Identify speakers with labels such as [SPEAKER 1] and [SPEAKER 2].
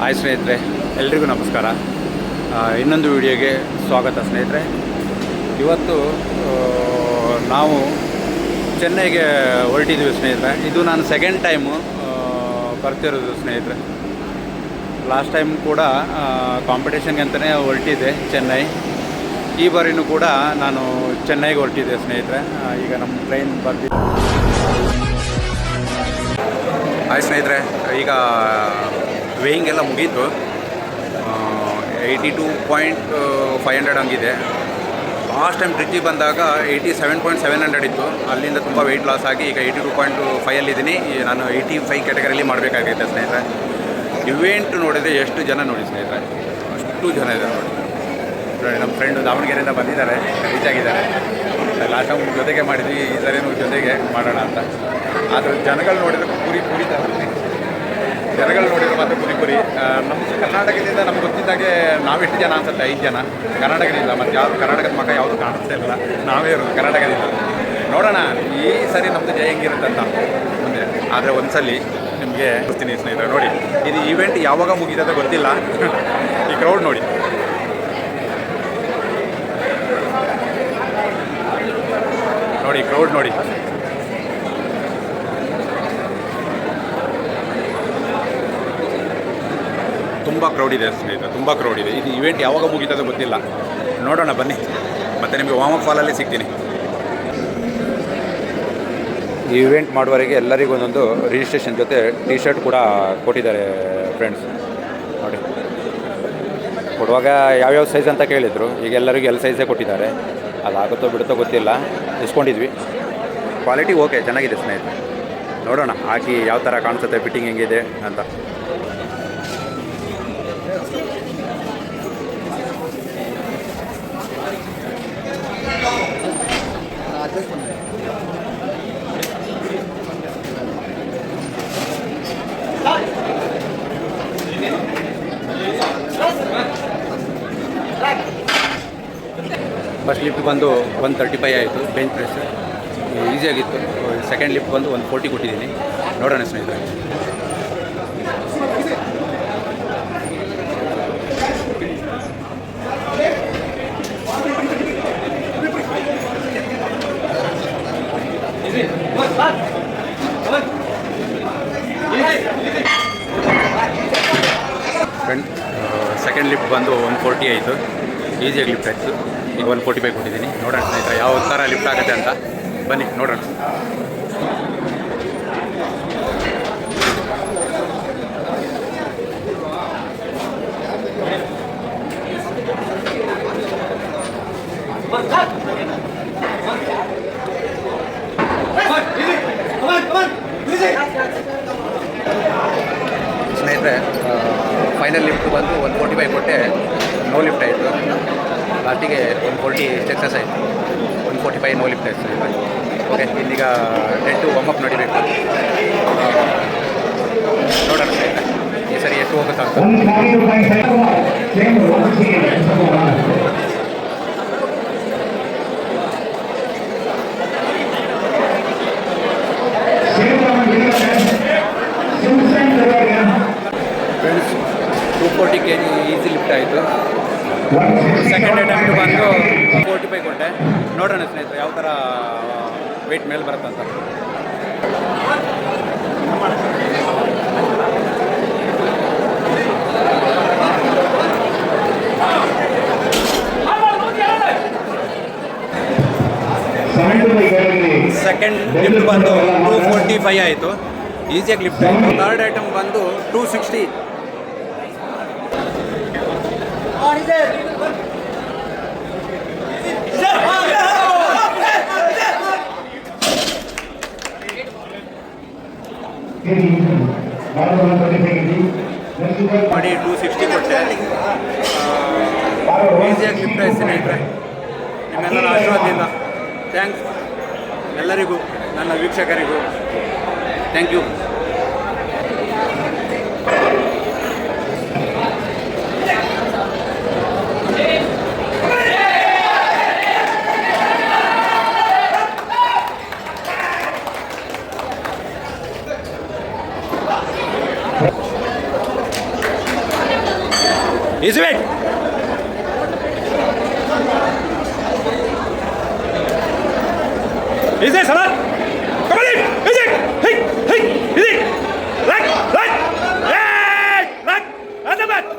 [SPEAKER 1] Hi ಸ್ನೇಹಿತರೆ, ಎಲ್ರಿಗೂ ನಮಸ್ಕಾರ. ಇನ್ನೊಂದು ವಿಡಿಯೋಗೆ ಸ್ವಾಗತ ಸ್ನೇಹಿತರೆ. ಇವತ್ತು ನಾವು ಚೆನ್ನೈಗೆ ಹೊರಟಿದ್ದೀವಿ ಸ್ನೇಹಿತರೆ. ಇದು ನಾನು ಸೆಕೆಂಡ್ ಟೈಮು ಬರ್ತಿರೋದು ಸ್ನೇಹಿತರೆ. ಲಾಸ್ಟ್ ಟೈಮ್ ಕೂಡ ಕಾಂಪಿಟೇಷನ್ಗೆ ಅಂತಲೇ ಹೊರಟಿದ್ದೆ ಚೆನ್ನೈ. ಈ ಬಾರಿನೂ ಕೂಡ ನಾನು ಚೆನ್ನೈಗೆ ಹೊರಟಿದ್ದೆ ಸ್ನೇಹಿತರೆ. ಈಗ ನಮ್ಮ ಟ್ರೈನ್ ಬರ್ತಿದ್ದೆ. ಹಾಯ್ ಸ್ನೇಹಿತರೆ, ಈಗ ವೇಯಿಂಗ್ ಎಲ್ಲ ಮುಗೀತು. 82.500 ಹಂಗಿದೆ. ಲಾಸ್ಟ್ ಟೈಮ್ ಟ್ರಿಪ್ಪಿಗೆ ಬಂದಾಗ 87.700 ಇತ್ತು. ಅಲ್ಲಿಂದ ತುಂಬ ವೆಯ್ಟ್ ಲಾಸ್ ಆಗಿ ಈಗ 82.5 ನಾನು 85 ಕ್ಯಾಟಗರಿಯಲ್ಲಿ ಮಾಡಬೇಕಾಗೈತೆ ಸ್ನೇಹಿತರೆ. ಇವೆಂಟ್ ನೋಡಿದರೆ ಎಷ್ಟು ಜನ ನೋಡಿ ಸ್ನೇಹಿತರೆ, ಅಷ್ಟು ಜನ ಇದ್ದಾರೆ ನೋಡಿ. ನಮ್ಮ ಫ್ರೆಂಡು ದಾವಣಗೆರೆಯಿಂದ ಬಂದಿದ್ದಾರೆ, ರೀಚ್ ಆಗಿದ್ದಾರೆ. ಲಾಸ್ಟ್ ಟೈಮ್ ಜೊತೆಗೆ ಮಾಡಿದ್ವಿ, ಈ ಸರಿನೂ ಜೊತೆಗೆ ಮಾಡೋಣ ಅಂತ. ಆದರೆ ಜನಗಳು ನೋಡಿದರೆ ಪುರಿ ಜನಗಳು ನೋಡಿದ್ರೆ ಮಾತ್ರ ಪುರಿ. ನಮ್ಮ ಕರ್ನಾಟಕದಿಂದ ನಮ್ಗೆ ಗೊತ್ತಿದ್ದಾಗೆ ನಾವೆಷ್ಟು ಜನ ಅನ್ಸುತ್ತೆ? 5 ಜನ ಕರ್ನಾಟಕದಿಂದ. ಮತ್ತು ಯಾವುದು ಕರ್ನಾಟಕದ ಮಗ ಯಾವುದು ಕಾಣಿಸ್ತಾ ಇಲ್ಲ, ನಾವೇ ಇರೋದು ಕರ್ನಾಟಕದಿಂದ. ನೋಡೋಣ ಈ ಸರಿ ನಮ್ಮದು ಜಯ ಹೆಂಗಿರುತ್ತಂತ ಮುಂದೆ. ಆದರೆ ಒಂದ್ಸಲಿ ನಿಮಗೆ ಗೊತ್ತೀನಿ ಸ್ನೇಹಿತರೆ, ನೋಡಿ ಇದು ಈವೆಂಟ್ ಯಾವಾಗ ಮುಗಿದದ ಗೊತ್ತಿಲ್ಲ. ಈ ಕ್ರೌಡ್ ನೋಡಿ, ಕ್ರೌಡ್ ನೋಡಿ. ತುಂಬ ಕ್ರೌಡ್ ಇದೆ ಸ್ನೇಹಿತರೆ, ತುಂಬ ಕ್ರೌಡ್ ಇದೆ. ಇದು ಇವೆಂಟ್ ಯಾವಾಗ ಮುಗಿತದೋ ಗೊತ್ತಿಲ್ಲ. ನೋಡೋಣ ಬನ್ನಿ, ಮತ್ತು ನಿಮಗೆ ವಾರ್ಮ್ ಫಾಲಲ್ಲಿ ಸಿಗ್ತೀನಿ. ಈ ಇವೆಂಟ್ ಮಾಡುವವರೆಗೆ ಎಲ್ಲರಿಗೂ ಒಂದೊಂದು ರಿಜಿಸ್ಟ್ರೇಷನ್ ಜೊತೆ ಟಿ ಶರ್ಟ್ ಕೂಡ ಕೊಟ್ಟಿದ್ದಾರೆ ಫ್ರೆಂಡ್ಸ್. ನೋಡಿ, ಕೊಡುವಾಗ ಯಾವ್ಯಾವ ಸೈಜ್ ಅಂತ ಕೇಳಿದರು. ಈಗ ಎಲ್ಲರಿಗೂ ಎಲ್ ಸೈಜೇ ಕೊಟ್ಟಿದ್ದಾರೆ. ಅದಾಗುತ್ತೋ ಬಿಡುತ್ತೋ ಗೊತ್ತಿಲ್ಲ, ಇಸ್ಕೊಂಡಿದ್ವಿ. ಕ್ವಾಲಿಟಿ ಓಕೆ, ಚೆನ್ನಾಗಿದೆ ಸ್ನೇಹಿತರೆ. ನೋಡೋಣ ಹಾಕಿ ಯಾವ ಥರ ಕಾಣಿಸುತ್ತೆ, ಫಿಟ್ಟಿಂಗ್ ಹೆಂಗಿದೆ ಅಂತ. ಫಸ್ಟ್ ಲಿಫ್ಟ್ ಬಂದು 135 ಆಯಿತು, ಬೆಂಚ್ ಪ್ರೆಸ್ ಈಸಿಯಾಗಿತ್ತು. ಸೆಕೆಂಡ್ ಲಿಫ್ಟ್ ಬಂದು 140 ಕೊಟ್ಟಿದ್ದೀನಿ. ನೋಡೋಣ ಸ್ನೇಹಿತರೆ. ಫ್ರೆಂಡ್, ಸೆಕೆಂಡ್ ಲಿಫ್ಟ್ ಬಂದು 140 ಆಯಿತು, ಈಸಿಯಾಗಿ ಲಿಫ್ಟ್ ಆಯಿತು. ಈಗ 145 ಕೊಟ್ಟಿದ್ದೀನಿ. ನೋಡೋಣ ಸ್ನೇಹಿತರೆ ಯಾವ ಥರ ಲಿಫ್ಟ್ ಆಗುತ್ತೆ ಅಂತ. ಬನ್ನಿ ನೋಡೋಣ. ಸ್ನೇಹಿತರೆ, ಫೈನಲ್ ಲಿಫ್ಟ್ ಬಂದು 145 ಕೊಟ್ಟೆ, ನೋ ಲಿಫ್ಟ್ ಆಯಿತು. ಲಾಸ್ಟಿಗೆ 140 ಎಕ್ಸಸ್ ಆಯಿತು. 145 ನೋ ಲಿಫ್ಟ್ ಆಯಿತು. ಓಕೆ, ಇನ್ನೀಗ 10 ಟು ವಾರ್ಮ್ ಅಪ್ ನಡಿಬೇಕು. ನೋಡೋಣ ಸ್ನೇಹಿತರೆ ಈ ಸರಿ ಎಷ್ಟು ಹೋಗುತ್ತಾ ಅಂತ. ಫ್ರೆಂಡ್ಸ್, 240 kg ಈಸಿ ಲಿಫ್ಟ್ ಆಯಿತು. ಸೆಕೆಂಡ್ ಅಟೆಂಪ್ಟ್ ಬಂದು 45 ಕೊಟ್ಟೆ. ನೋಡೋಣ ಸ್ನೇಹಿತರೆ ಯಾವ ಥರ ವೆಯ್ಟ್ ಮೇಲೆ ಬರುತ್ತಂತ. ಸೆಕೆಂಡ್ ಲಿಫ್ಟ್ ಬಂದು 245 ಆಯಿತು, ಈಸಿಯಾಗಿ ಲಿಫ್ಟ್ ಆಯಿತು. ಥರ್ಡ್ ಐಟಮ್ ಬಂದು 260. ಮಾಡಿ 260 ಕೊಟ್ಟೆ. ಈಸಿಯಾಗಿ ಲಿಫ್ಟ್ ಆಯ್ತು ಸ್ನೇಹಿತರೆ. ನಿಮ್ಮೆಲ್ಲರ ಆಶೀರ್ವಾದದಿಂದ ಥ್ಯಾಂಕ್ಸ್ ಎಲ್ಲರಿಗೂ, ನನ್ನ ವೀಕ್ಷಕರಿಗೂ thank you.
[SPEAKER 2] Easy weight. Easy, Salat. Come on in. Easy. Hey, hey, easy. Right, right. Hey, right. And the back.